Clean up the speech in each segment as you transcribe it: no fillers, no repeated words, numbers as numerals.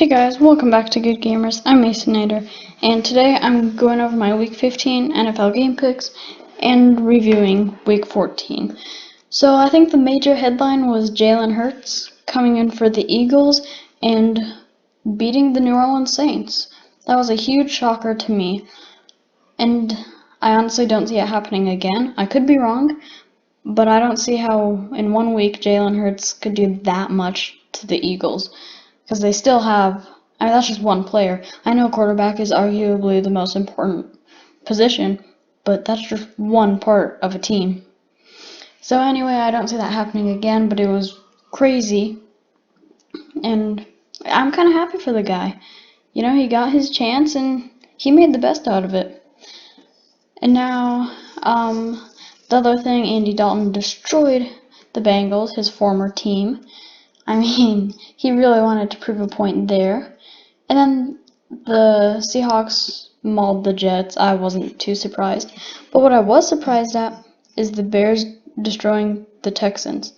Hey guys, welcome back to Good Gamers. I'm Masonator, and today I'm going over my Week 15 NFL game picks and reviewing Week 14. So I think the major headline was Jalen Hurts coming in for the Eagles and beating the New Orleans Saints. That was a huge shocker to me, and I honestly don't see it happening again. I could be wrong, but I don't see how in 1 week Jalen Hurts could do that much to the Eagles. Because they still have, that's just one player. I know quarterback is arguably the most important position, but that's just one part of a team. So anyway, I don't see that happening again, but it was crazy. And I'm kind of happy for the guy. You know, he got his chance and he made the best out of it. And now, the other thing, Andy Dalton destroyed the Bengals, his former team. I mean, he really wanted to prove a point there. And then the Seahawks mauled the Jets. I wasn't too surprised. But what I was surprised at is the Bears destroying the Texans.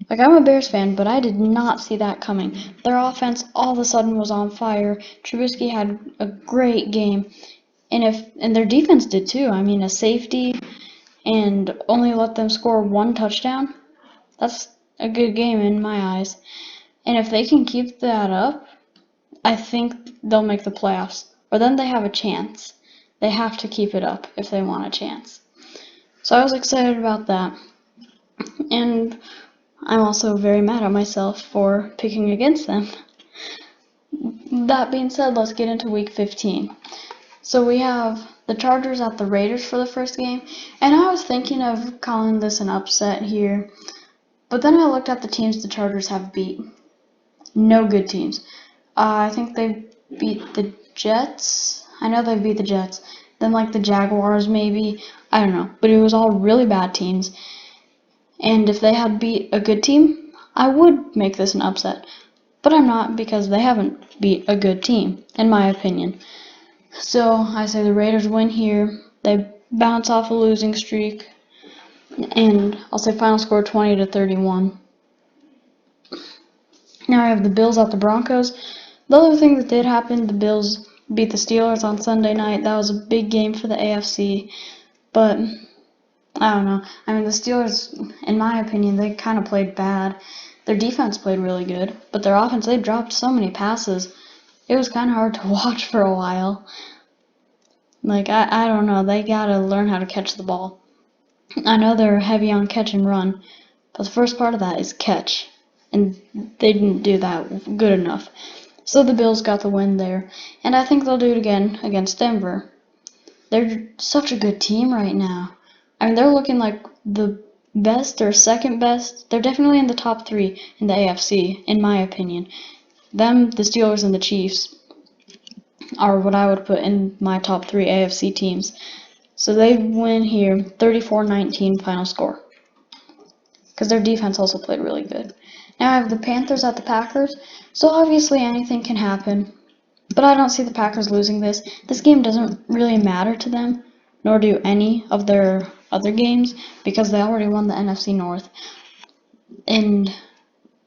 Like, I'm a Bears fan, but I did not see that coming. Their offense all of a sudden was on fire. Trubisky had a great game. And their defense did too. I mean, a safety and only let them score one touchdown. That's a good game in my eyes. And if they can keep that up, I think they'll make the playoffs. Or then they have a chance. They have to keep it up if they want a chance. So I was excited about that. And I'm also very mad at myself for picking against them. That being said, let's get into Week 15. So we have the Chargers at the Raiders for the first game. And I was thinking of calling this an upset here. But then I looked at the teams the Chargers have beat. No good teams. I think they beat the Jets. I know they beat the Jets. Then like the Jaguars maybe. I don't know. But it was all really bad teams. And if they had beat a good team, I would make this an upset. But I'm not because they haven't beat a good team, in my opinion. So I say the Raiders win here. They bounce off a losing streak. And I'll say final score 20-31. Now I have the Bills at the Broncos. The other thing that did happen, the Bills beat the Steelers on Sunday night. That was a big game for the AFC. But, I don't know. I mean, the Steelers, in my opinion, they kind of played bad. Their defense played really good. But their offense, they dropped so many passes. It was kind of hard to watch for a while. Like, I don't know. They got to learn how to catch the ball. I know they're heavy on catch and run. But the first part of that is catch. And they didn't do that good enough. So the Bills got the win there. And I think they'll do it again against Denver. They're such a good team right now. I mean, they're looking like the best or second best. They're definitely in the top 3 in the AFC, in my opinion. Them, the Steelers, and the Chiefs are what I would put in my top 3 AFC teams. So they win here 34-19 final score. Because their defense also played really good. Now I have the Panthers at the Packers. So obviously anything can happen. But I don't see the Packers losing this. This game doesn't really matter to them, nor do any of their other games, because they already won the NFC North. And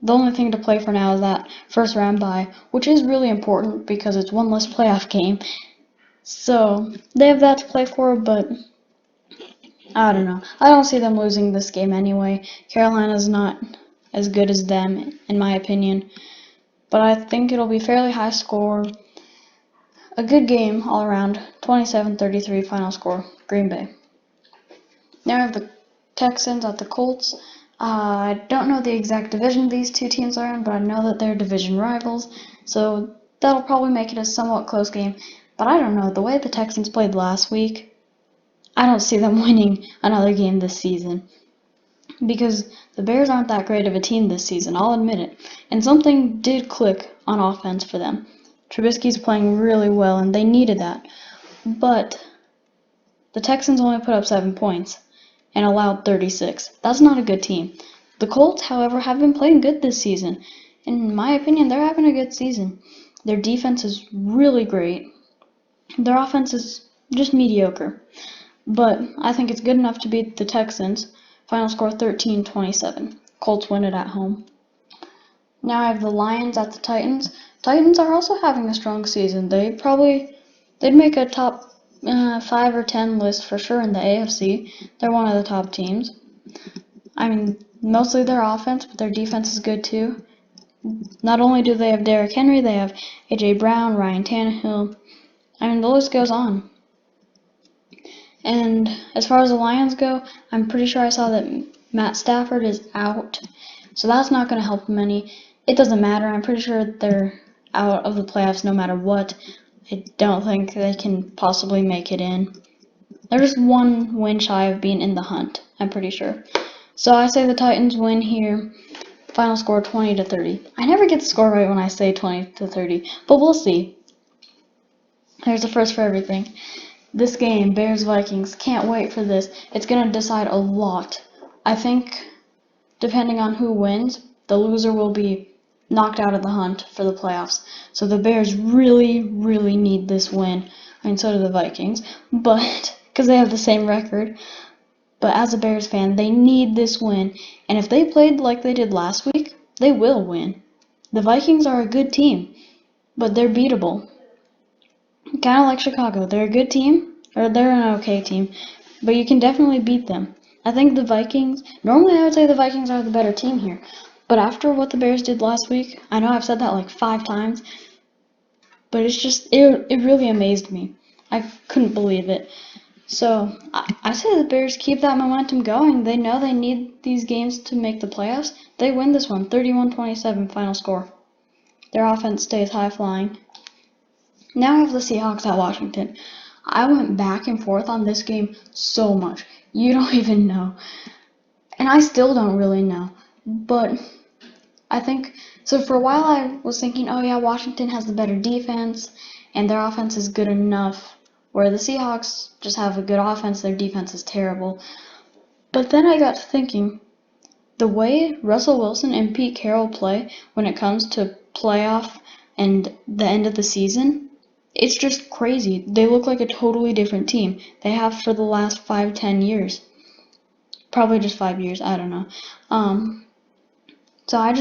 the only thing to play for now is that first round bye, which is really important because it's one less playoff game. So they have that to play for, but I don't know. I don't see them losing this game anyway. Carolina's not as good as them, in my opinion. But I think it'll be fairly high score. A good game all around. 27-33 final score. Green Bay. Now I have the Texans at the Colts. I don't know the exact division these two teams are in, but I know that they're division rivals. So that'll probably make it a somewhat close game. But I don't know. The way the Texans played last week, I don't see them winning another game this season. Because the Bears aren't that great of a team this season, I'll admit it. And something did click on offense for them. Trubisky's playing really well, and they needed that. But the Texans only put up 7 points and allowed 36. That's not a good team. The Colts, however, have been playing good this season. In my opinion, they're having a good season. Their defense is really great. Their offense is just mediocre. But I think it's good enough to beat the Texans. Final score 13-27. Colts win it at home. Now I have the Lions at the Titans. Titans are also having a strong season. They'd make a top 5 or 10 list for sure in the AFC. They're one of the top teams. I mean, mostly their offense, but their defense is good too. Not only do they have Derrick Henry, they have A.J. Brown, Ryan Tannehill. I mean, the list goes on. And as far as the Lions go, I'm pretty sure I saw that Matt Stafford is out. So that's not going to help them any. It doesn't matter. I'm pretty sure they're out of the playoffs no matter what. I don't think they can possibly make it in. They're just one win shy of being in the hunt, I'm pretty sure. So I say the Titans win here. Final score 20-30. I never get the score right when I say 20-30, but we'll see. There's a first for everything. This game, Bears-Vikings, can't wait for this. It's going to decide a lot. I think, depending on who wins, the loser will be knocked out of the hunt for the playoffs. So the Bears really, really need this win. I mean, so do the Vikings, but because they have the same record. But as a Bears fan, they need this win. And if they played like they did last week, they will win. The Vikings are a good team, but they're beatable. Kind of like Chicago. They're a good team, or they're an okay team, but you can definitely beat them. I think the Vikings, normally I would say the Vikings are the better team here, but after what the Bears did last week, I know I've said that like 5 times, but it really amazed me. I couldn't believe it. So I say the Bears keep that momentum going. They know they need these games to make the playoffs. They win this one, 31-27 final score. Their offense stays high flying. Now I have the Seahawks at Washington. I went back and forth on this game so much. You don't even know. And I still don't really know. But I think, so for a while I was thinking, oh yeah, Washington has the better defense and their offense is good enough. Where the Seahawks just have a good offense, their defense is terrible. But then I got to thinking, the way Russell Wilson and Pete Carroll play when it comes to playoff and the end of the season, it's just crazy. They look like a totally different team. They have for the last 5-10 years. Probably just 5 years, I don't know. So I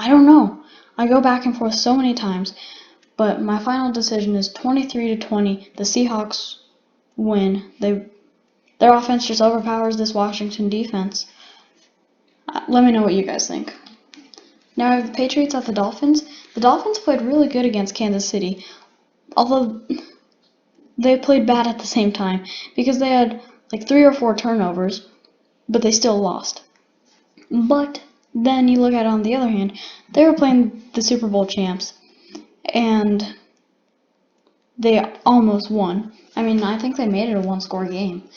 don't know. I go back and forth so many times. But my final decision is 23-20. The Seahawks win. Their offense just overpowers this Washington defense. Let me know what you guys think. Now I have the Patriots at the Dolphins. The Dolphins played really good against Kansas City, although they played bad at the same time because they had like 3 or 4 turnovers, but they still lost. But then you look at it on the other hand, they were playing the Super Bowl champs. And they almost won. I mean, I think they made it a 1-score game.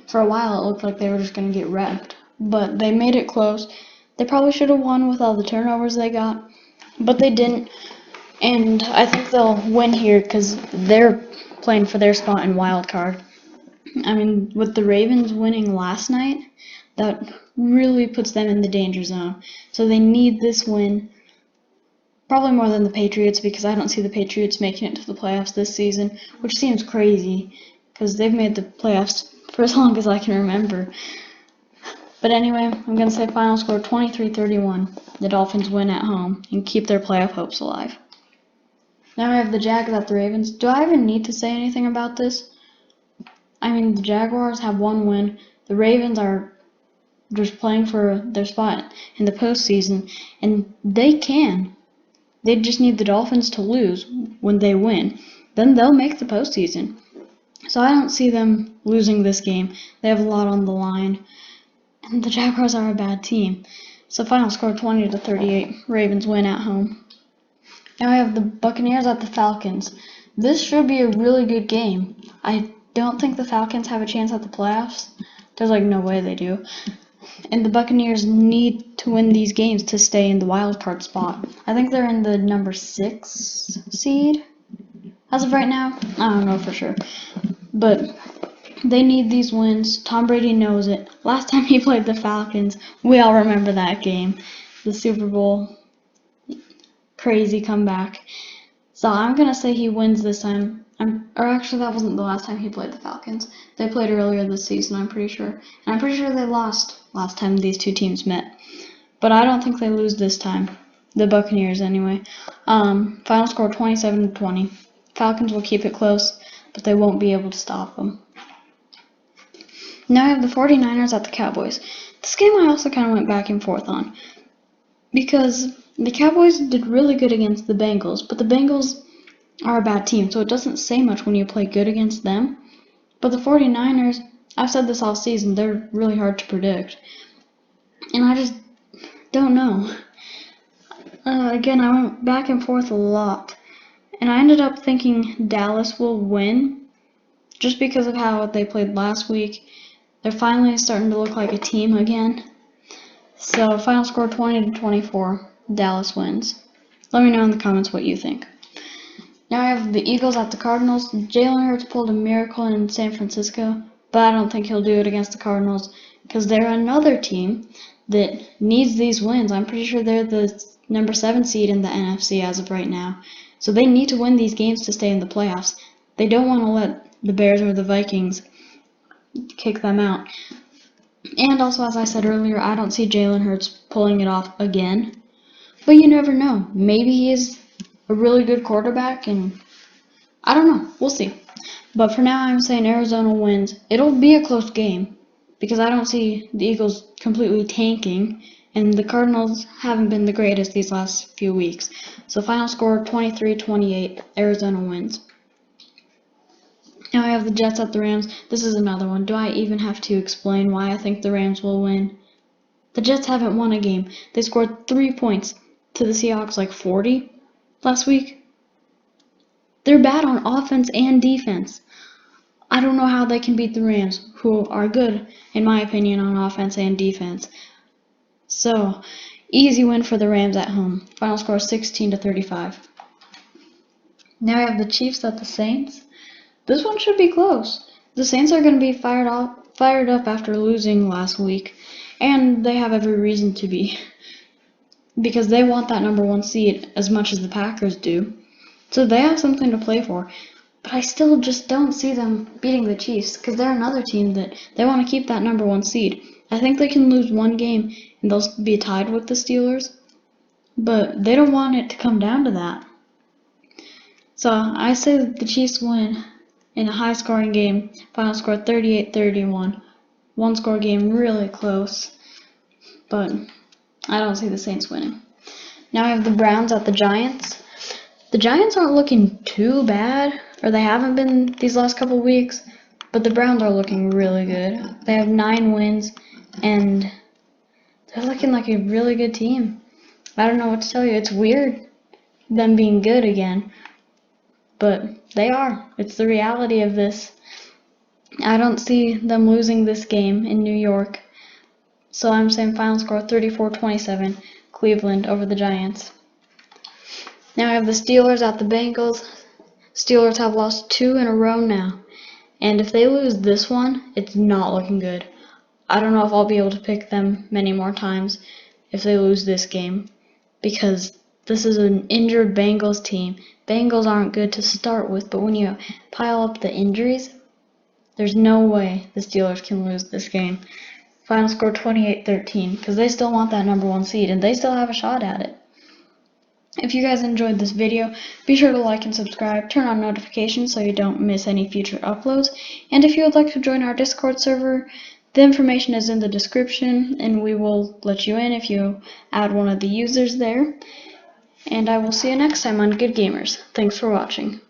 For a while, it looked like they were just going to get wrecked. But they made it close. They probably should have won with all the turnovers they got. But they didn't. And I think they'll win here because they're playing for their spot in wild card. I mean, with the Ravens winning last night, that really puts them in the danger zone. So they need this win. Probably more than the Patriots because I don't see the Patriots making it to the playoffs this season, which seems crazy because they've made the playoffs for as long as I can remember. But anyway, I'm going to say final score 23-31. The Dolphins win at home and keep their playoff hopes alive. Now I have the Jags at the Ravens. Do I even need to say anything about this? I mean, the Jaguars have 1 win. The Ravens are just playing for their spot in the postseason, and they can. They just need the Dolphins to lose when they win. Then they'll make the postseason. So I don't see them losing this game. They have a lot on the line. And the Jaguars are a bad team. So final score 20-38. Ravens win at home. Now I have the Buccaneers at the Falcons. This should be a really good game. I don't think the Falcons have a chance at the playoffs. There's like no way they do. And the Buccaneers need to win these games to stay in the wild card spot. I think they're in the number 6 seed as of right now. I don't know for sure. But they need these wins. Tom Brady knows it. Last time he played the Falcons, we all remember that game. The Super Bowl. Crazy comeback. So I'm going to say he wins this time. Or actually, that wasn't the last time he played the Falcons. They played earlier this season, I'm pretty sure. And I'm pretty sure they lost last time these two teams met. But I don't think they lose this time. The Buccaneers, anyway. Final score 27-20. Falcons will keep it close, but they won't be able to stop them. Now I have the 49ers at the Cowboys. This game I also kind of went back and forth on, because the Cowboys did really good against the Bengals, but the Bengals are a bad team, so it doesn't say much when you play good against them. But the 49ers, I've said this all season, they're really hard to predict. And I just don't know. Again, I went back and forth a lot. And I ended up thinking Dallas will win just because of how they played last week. They're finally starting to look like a team again. So, final score 20-24. Dallas wins. Let me know in the comments what you think. Now I have the Eagles at the Cardinals. Jalen Hurts pulled a miracle in San Francisco, but I don't think he'll do it against the Cardinals because they're another team that needs these wins. I'm pretty sure they're the number 7 seed in the NFC as of right now. So they need to win these games to stay in the playoffs. They don't want to let the Bears or the Vikings kick them out. And also, as I said earlier, I don't see Jalen Hurts pulling it off again. But you never know. Maybe he is a really good quarterback, and I don't know. We'll see. But for now, I'm saying Arizona wins. It'll be a close game because I don't see the Eagles completely tanking, and the Cardinals haven't been the greatest these last few weeks. So final score 23-28. Arizona wins. Now I have the Jets at the Rams. This is another one. Do I even have to explain why I think the Rams will win? The Jets haven't won a game. They scored 3 points to the Seahawks like 40 last week. They're bad on offense and defense. I don't know how they can beat the Rams, who are good, in my opinion, on offense and defense. So, easy win for the Rams at home. Final score 16-35. Now I have the Chiefs at the Saints. This one should be close. The Saints are going to be fired up after losing last week, and they have every reason to be, because they want that number 1 seed as much as the Packers do. So they have something to play for. But I still just don't see them beating the Chiefs, because they're another team that they want to keep that number 1 seed. I think they can lose one game and they'll be tied with the Steelers, but they don't want it to come down to that. So I say that the Chiefs win in a high-scoring game. Final score 38-31. One-score game, really close, but I don't see the Saints winning. Now I have the Browns at the Giants. The Giants aren't looking too bad, or they haven't been these last couple weeks, but the Browns are looking really good. They have 9 wins, and they're looking like a really good team. I don't know what to tell you. It's weird, them being good again, but they are. It's the reality of this. I don't see them losing this game in New York, so I'm saying final score 34-27, Cleveland over the Giants. Now I have the Steelers at the Bengals. Steelers have lost 2 in a row now, and if they lose this one, it's not looking good. I don't know if I'll be able to pick them many more times if they lose this game, because this is an injured Bengals team. Bengals aren't good to start with, but when you pile up the injuries, there's no way the Steelers can lose this game. Final score 28-13, because they still want that number 1 seed, and they still have a shot at it. If you guys enjoyed this video, be sure to like and subscribe, turn on notifications so you don't miss any future uploads, and if you would like to join our Discord server, the information is in the description, and we will let you in if you add one of the users there. And I will see you next time on Good Gamers. Thanks for watching.